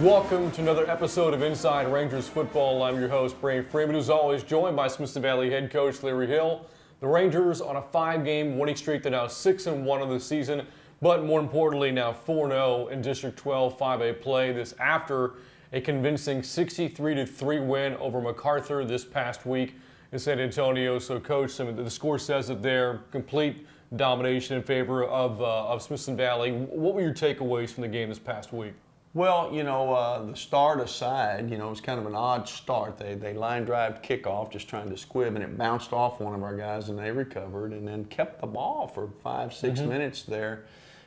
Welcome to another episode of Inside Rangers Football. I'm your host, Brian Freeman, who's always joined by Smithson Valley head coach Larry Hill. The Rangers on a 5-game winning streak. They're now 6-1 of the season, but more importantly, now 4-0 in District 12 5A play. This after a convincing 63-3 win over MacArthur this past week in San Antonio. So, Coach, the score says that they're complete domination in favor of Smithson Valley. What were your takeaways from the game this past week? Well, the start aside, it was kind of an odd start. They line drive kickoff, just trying to squib, and it bounced off one of our guys, and they recovered, and then kept the ball for 5-6 minutes there.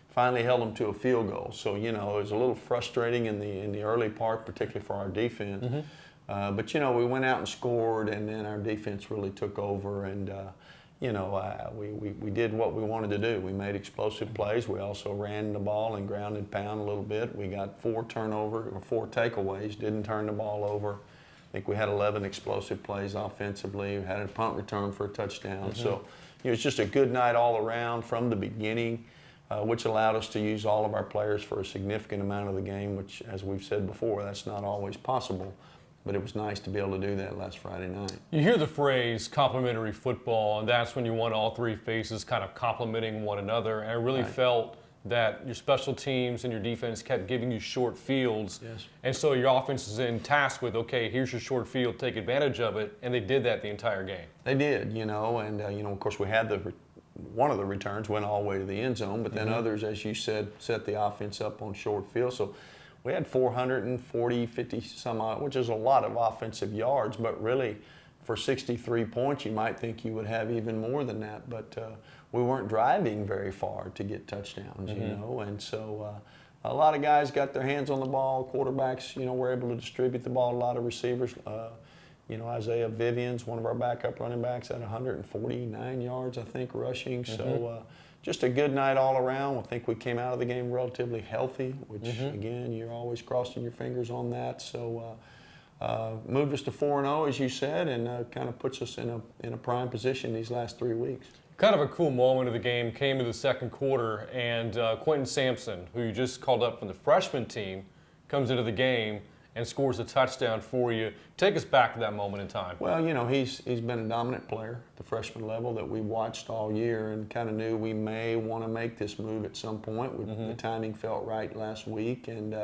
Finally held them to a field goal. So, it was a little frustrating in the early part, particularly for our defense. But, we went out and scored, and then our defense really took over, and we did what we wanted to do. We made explosive plays. We also ran the ball and ground and pound a little bit. We got 4 takeaways, didn't turn the ball over. I think we had 11 explosive plays offensively. We had a punt return for a touchdown. So it was just a good night all around from the beginning, which allowed us to use all of our players for a significant amount of the game, which, as we've said before, that's not always possible. But it was nice to be able to do that last Friday night. You hear the phrase complementary football, and that's when you want all three faces kind of complementing one another. And I really felt that your special teams and your defense kept giving you short fields. Yes. And so your offense is in task with, okay, here's your short field, take advantage of it. And they did that the entire game. They did, and of course we had one of the returns went all the way to the end zone, but then others, as you said, set the offense up on short field. So we had 440, 50 some odd, which is a lot of offensive yards, but really for 63 points, you might think you would have even more than that. But we weren't driving very far to get touchdowns, and so a lot of guys got their hands on the ball. Quarterbacks, were able to distribute the ball. A lot of receivers, Isaiah Vivian's one of our backup running backs at 149 yards, I think, rushing. So just a good night all around. I think we came out of the game relatively healthy, which, again, you're always crossing your fingers on that. So moved us to 4-0, as you said, and kind of puts us in a prime position these last 3 weeks. Kind of a cool moment of the game came to the second quarter, and Quentin Sampson, who you just called up from the freshman team, comes into the game and scores a touchdown for you. Take us back to that moment in time. Well, he's been a dominant player at the freshman level that we watched all year and kind of knew we may want to make this move at some point. The timing felt right last week, and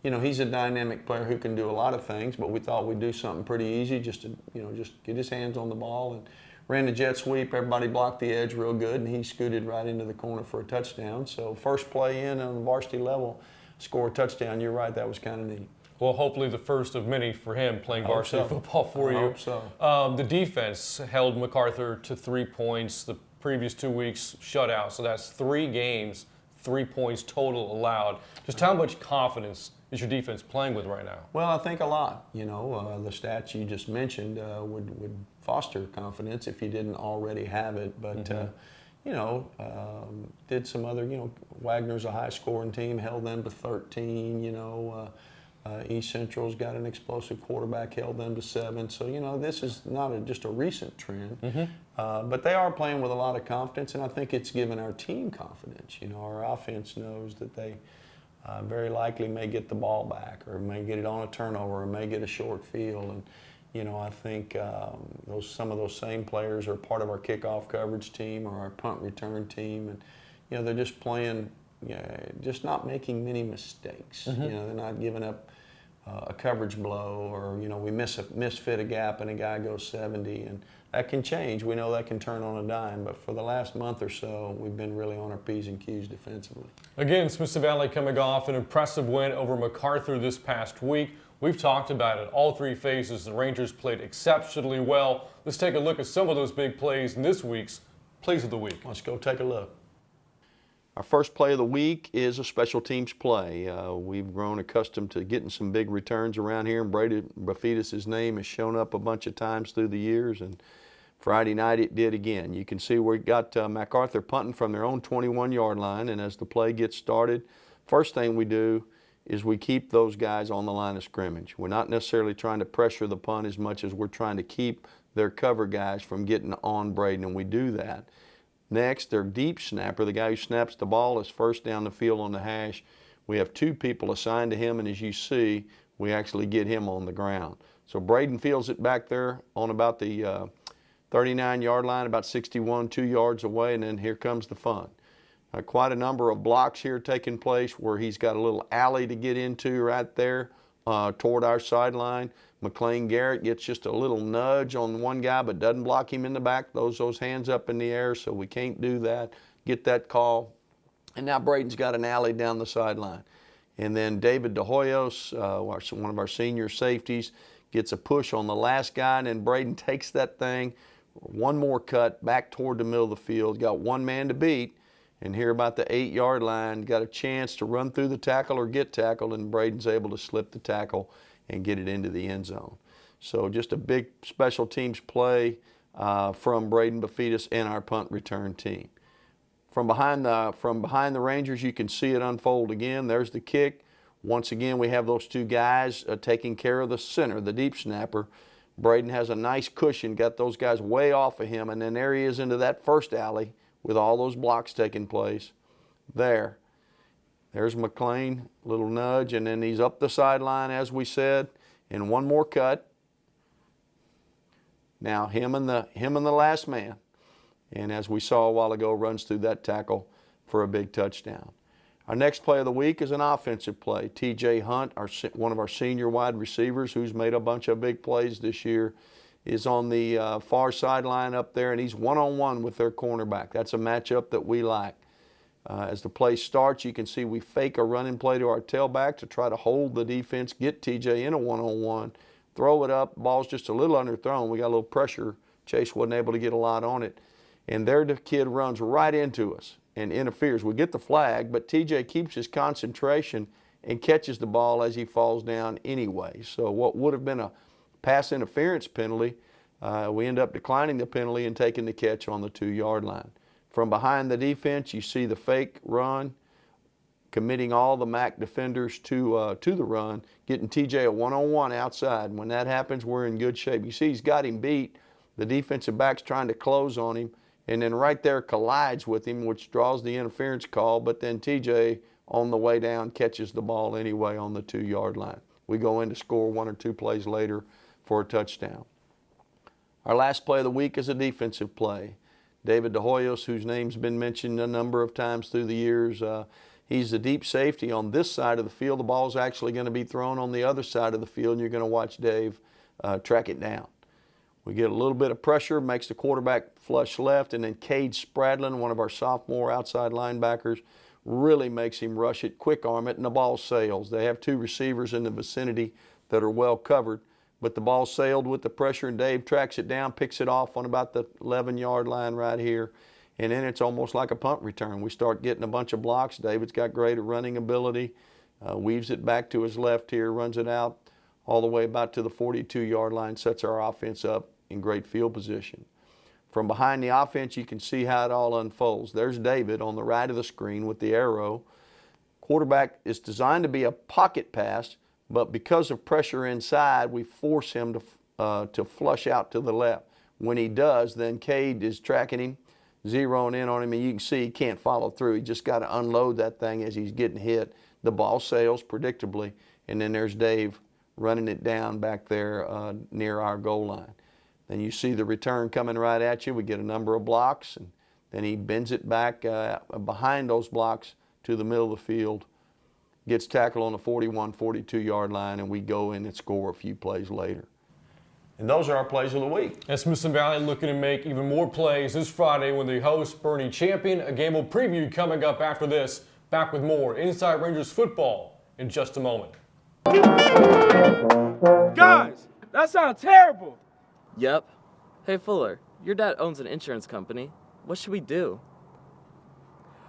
he's a dynamic player who can do a lot of things, but we thought we'd do something pretty easy just to just get his hands on the ball, and ran the jet sweep. Everybody blocked the edge real good, and he scooted right into the corner for a touchdown. So first play in on the varsity level, score a touchdown. You're right, that was kind of neat. Well, hopefully the first of many for him playing varsity football for you. I hope so. The defense held MacArthur to 3 points. The previous 2 weeks shutout, so that's 3 games, 3 points total allowed. Just how much confidence is your defense playing with right now? Well, I think a lot. The stats you just mentioned would foster confidence if you didn't already have it. But did some other. Wagner's a high-scoring team, held them to 13. East Central's got an explosive quarterback, held them to 7. So, this is not just a recent trend. But they are playing with a lot of confidence, and I think it's given our team confidence. Our offense knows that they very likely may get the ball back or may get it on a turnover or may get a short field. And, I think some of those same players are part of our kickoff coverage team or our punt return team. And, they're just playing, just not making many mistakes. They're not giving up a coverage blow or, we misfit a gap and a guy goes 70. And that can change. We know that can turn on a dime. But for the last month or so, we've been really on our P's and Q's defensively. Again, Smithson Valley coming off an impressive win over MacArthur this past week. We've talked about it. All 3 phases, the Rangers played exceptionally well. Let's take a look at some of those big plays in this week's Plays of the Week. Let's go take a look. Our first play of the week is a special teams play. We've grown accustomed to getting some big returns around here, and Brady Bafidis' name has shown up a bunch of times through the years, and Friday night it did again. You can see we got MacArthur punting from their own 21-yard line, and as the play gets started, first thing we do is we keep those guys on the line of scrimmage. We're not necessarily trying to pressure the punt as much as we're trying to keep their cover guys from getting on Braden, and we do that. Next, their deep snapper, the guy who snaps the ball, is first down the field on the hash. We have 2 people assigned to him, and as you see, we actually get him on the ground. So Braden fields it back there on about the 39-yard line, about 61, 2 yards away, and then here comes the fun. Quite a number of blocks here taking place where he's got a little alley to get into right there toward our sideline. McLean Garrett gets just a little nudge on one guy but doesn't block him in the back, throws those hands up in the air, so we can't do that, get that call. And now Braden's got an alley down the sideline. And then David DeHoyos, one of our senior safeties, gets a push on the last guy, and then Braden takes that thing, one more cut back toward the middle of the field, got one man to beat, and here about the 8-yard line, got a chance to run through the tackle or get tackled, and Braden's able to slip the tackle and get it into the end zone. So just a big special teams play from Braden Bafidis and our punt return team. From behind the Rangers, you can see it unfold again. There's the kick. Once again, we have those 2 guys taking care of the center, the deep snapper. Braden has a nice cushion, got those guys way off of him, and then there he is into that first alley with all those blocks taking place. There's McLean, little nudge, and then he's up the sideline, as we said, and one more cut. Now him and the last man, and as we saw a while ago, runs through that tackle for a big touchdown. Our next play of the week is an offensive play. T.J. Hunt, one of our senior wide receivers who's made a bunch of big plays this year, is on the far sideline up there, and he's one-on-one with their cornerback. That's a matchup that we like. As the play starts, you can see we fake a running play to our tailback to try to hold the defense, get TJ in a one-on-one, throw it up, ball's just a little underthrown. We got a little pressure. Chase wasn't able to get a lot on it. And there the kid runs right into us and interferes. We get the flag, but TJ keeps his concentration and catches the ball as he falls down anyway. So what would have been a pass interference penalty, we end up declining the penalty and taking the catch on the 2-yard line. From behind the defense, you see the fake run, committing all the MAC defenders to the run, getting TJ a one-on-one outside. When that happens, we're in good shape. You see he's got him beat. The defensive back's trying to close on him, and then right there collides with him, which draws the interference call, but then TJ on the way down catches the ball anyway on the 2-yard line. We go in to score 1 or 2 plays later for a touchdown. Our last play of the week is a defensive play. David DeHoyos, whose name's been mentioned a number of times through the years, he's the deep safety on this side of the field. The ball's actually going to be thrown on the other side of the field, and you're going to watch Dave track it down. We get a little bit of pressure, makes the quarterback flush left, and then Cade Spradlin, one of our sophomore outside linebackers, really makes him rush it, quick arm it, and the ball sails. They have 2 receivers in the vicinity that are well covered, but the ball sailed with the pressure, and Dave tracks it down, picks it off on about the 11-yard line right here, and then it's almost like a punt return. We start getting a bunch of blocks. David's got great running ability, weaves it back to his left here, runs it out all the way about to the 42-yard line, sets our offense up in great field position. From behind the offense, you can see how it all unfolds. There's David on the right of the screen with the arrow. Quarterback is designed to be a pocket pass, but because of pressure inside, we force him to flush out to the left. When he does, then Cade is tracking him, zeroing in on him, and you can see he can't follow through. He just got to unload that thing as he's getting hit. The ball sails predictably, and then there's Dave running it down back there near our goal line. Then you see the return coming right at you. We get a number of blocks, and then he bends it back behind those blocks to the middle of the field, gets tackled on the 41, 42-yard line, and we go in and score a few plays later. And those are our plays of the week. And Smithson Valley looking to make even more plays this Friday when they host Bernie Champion. A game we'll preview coming up after this. Back with more Inside Rangers football in just a moment. Guys, that sounds terrible. Yep. Hey, Fuller, your dad owns an insurance company. What should we do?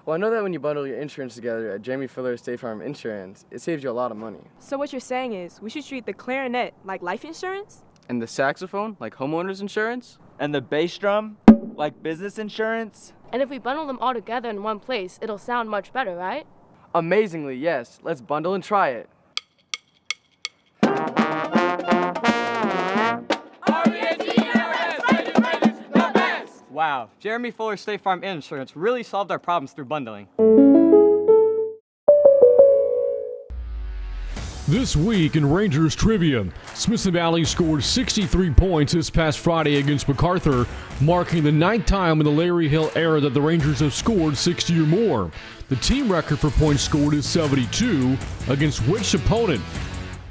Well, I know that when you bundle your insurance together at Jamie Fuller State Farm Insurance, it saves you a lot of money. So what you're saying is we should treat the clarinet like life insurance? And the saxophone like homeowners insurance? And the bass drum like business insurance? And if we bundle them all together in one place, it'll sound much better, right? Amazingly, yes. Let's bundle and try it. Wow, Jeremy Fuller State Farm Insurance really solved our problems through bundling. This week in Rangers trivia, Smithson Valley scored 63 points this past Friday against MacArthur, marking the 9th time in the Larry Hill era that the Rangers have scored 60 or more. The team record for points scored is 72. Against which opponent?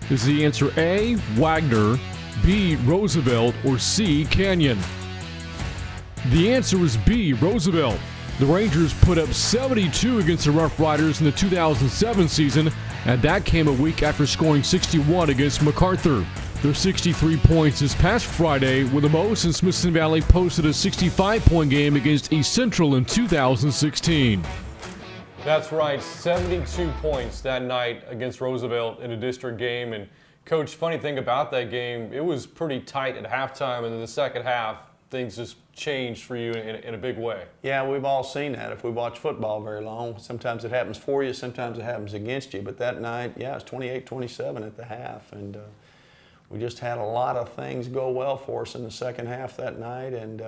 Is the answer A, Wagner, B, Roosevelt, or C, Canyon? The answer is B, Roosevelt. The Rangers put up 72 against the Rough Riders in the 2007 season, and that came a week after scoring 61 against MacArthur. Their 63 points this past Friday were the most since Smithson Valley posted a 65-point game against East Central in 2016. That's right, 72 points that night against Roosevelt in a district game. And Coach, funny thing about that game, it was pretty tight at halftime, and in the second half, things just changed for you in a big way. Yeah, we've all seen that. If we watch football very long, sometimes it happens for you, sometimes it happens against you. But that night, yeah, it was 28-27 at the half, and we just had a lot of things go well for us in the second half that night, and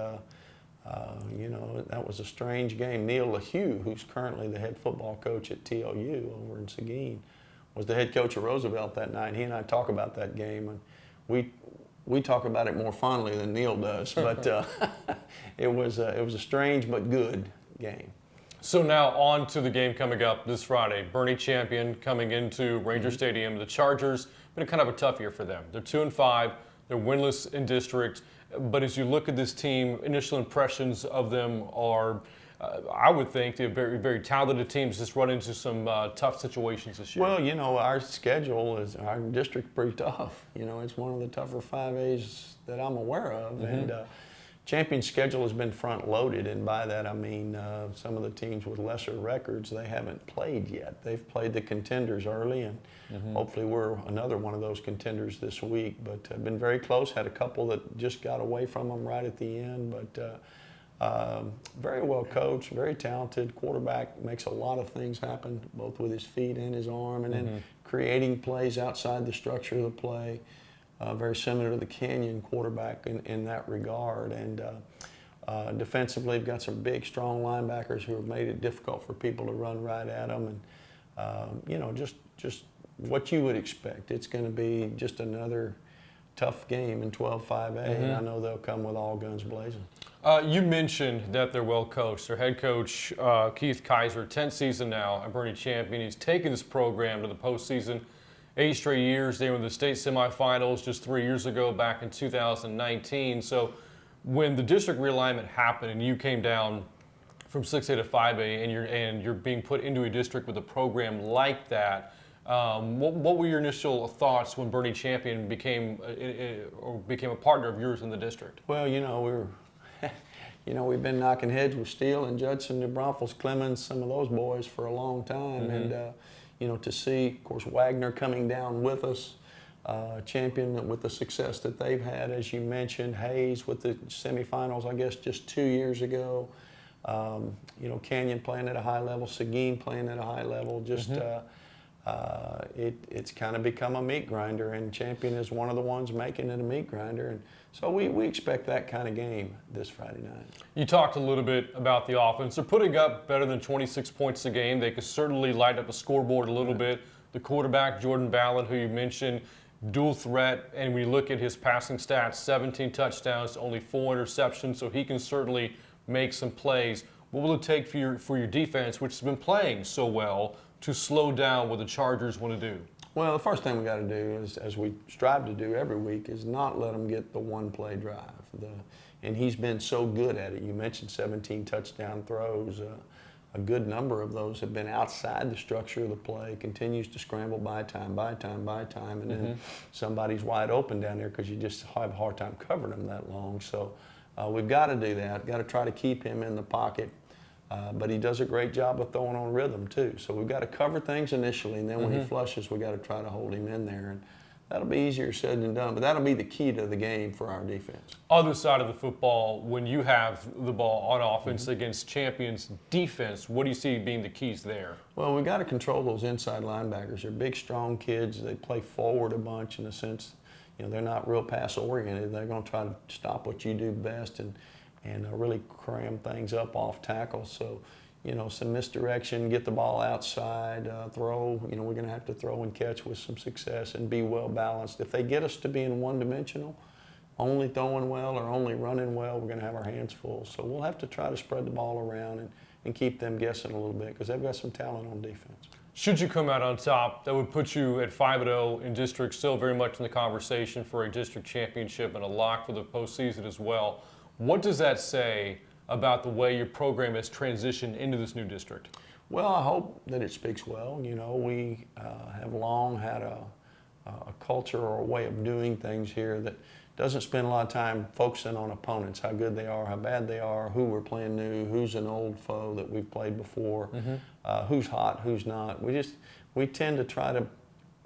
you know, that was a strange game. Neil LaHue, who's currently the head football coach at TLU over in Seguin, was the head coach of Roosevelt that night. He and I talk about that game, and we talk about it more fondly than Neil does, but it was a strange but good game. So now on to the game coming up this Friday. Bernie Champion coming into Ranger Stadium. The Chargers, been kind of a tough year for them. They're 2-5. They're winless in district. But as you look at this team, initial impressions of them are, I would think, they're very, very talented teams. Just run into some tough situations this year. Well, you know, our schedule is, our district pretty tough. You know, it's one of the tougher 5As that I'm aware of. And Champion's schedule has been front loaded, and by that I mean some of the teams with lesser records, they haven't played yet. They've played the contenders early, and hopefully we're another one of those contenders this week. But been very close, had a couple that just got away from them right at the end, but very well coached, very talented quarterback, makes a lot of things happen, both with his feet and his arm, and then creating plays outside the structure of the play. Very similar to the Canyon quarterback in that regard. And defensively, we've got some big, strong linebackers who have made it difficult for people to run right at them. And, you know, just what you would expect. It's going to be just another tough game in 12-5A, and I know they'll come with all guns blazing. You mentioned that they're well coached. Their head coach, Keith Kaiser, 10th season now at Bernie Champion. He's taken this program to the postseason 8 straight years. They were in the state semifinals just 3 years ago, back in 2019. So when the district realignment happened and you came down from 6A to 5A and you're being put into a district with a program like that, what were your initial thoughts when Bernie Champion became a partner of yours in the district? Well, you know, we've been knocking heads with Steele and Judson, New Braunfels, Clemens, some of those boys for a long time, and you know, to see, of course, Wagner coming down with us, Champion with the success that they've had, as you mentioned, Hayes with the semifinals, I guess, just 2 years ago. You know, Canyon playing at a high level, Seguin playing at a high level. Just it's kind of become a meat grinder, and Champion is one of the ones making it a meat grinder. And so we expect that kind of game this Friday night. You talked a little bit about the offense. They're putting up better than 26 points a game. They could certainly light up a scoreboard a little bit. The quarterback, Jordan Ballard, who you mentioned, dual threat, and we look at his passing stats, 17 touchdowns, only 4 interceptions, so he can certainly make some plays. What will it take for your defense, which has been playing so well, to slow down what the Chargers want to do? Well, the first thing we got to do is, as we strive to do every week, is not let them get the one-play drive. And he's been so good at it. You mentioned 17 touchdown throws. A good number of those have been outside the structure of the play, continues to scramble by time, and then somebody's wide open down there because you just have a hard time covering them that long. So we've got to do that, got to try to keep him in the pocket. But he does a great job of throwing on rhythm too. So we've got to cover things initially, and then when he flushes, we've got to try to hold him in there. And that'll be easier said than done, but that'll be the key to the game for our defense. Other side of the football, when you have the ball on offense against Champion's defense, what do you see being the keys there? Well, we've got to control those inside linebackers. They're big, strong kids. They play forward a bunch in a sense. You know, they're not real pass-oriented. They're going to try to stop what you do best and really cram things up off tackle. So, some misdirection, get the ball outside, throw. We're going to have to throw and catch with some success and be well balanced. If they get us to being one-dimensional, only throwing well or only running well, we're going to have our hands full. So we'll have to try to spread the ball around and keep them guessing a little bit because they've got some talent on defense. Should you come out on top, that would put you at 5-0 in district, still very much in the conversation for a district championship and a lock for the postseason as well. What does that say about the way your program has transitioned into this new district? Well, I hope that it speaks well. We have long had a culture or a way of doing things here that doesn't spend a lot of time focusing on opponents, how good they are, how bad they are, who we're playing new, who's an old foe that we've played before, who's hot, who's not. We tend to try to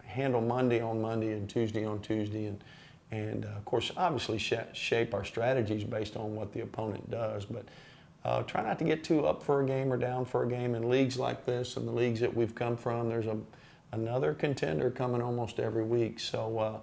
handle Monday on Monday and Tuesday on Tuesday, and of course, obviously shape our strategies based on what the opponent does. But try not to get too up for a game or down for a game in leagues like this and the leagues that we've come from. There's another contender coming almost every week. So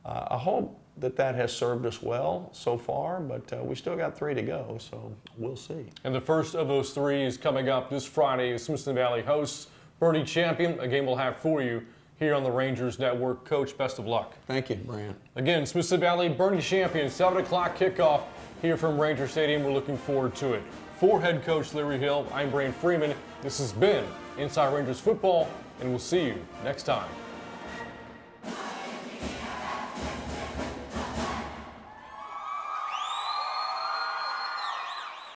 I hope that has served us well so far, but we still got 3 to go, so we'll see. And the first of those 3 is coming up this Friday as Smithson Valley hosts Bernie Champion, a game we'll have for you here on the Rangers Network. Coach, best of luck. Thank you, Brant. Again, Smithson Valley, Bernie Champion, 7 o'clock kickoff here from Ranger Stadium. We're looking forward to it. For head coach Larry Hill, I'm Brant Freeman. This has been Inside Rangers Football, and we'll see you next time.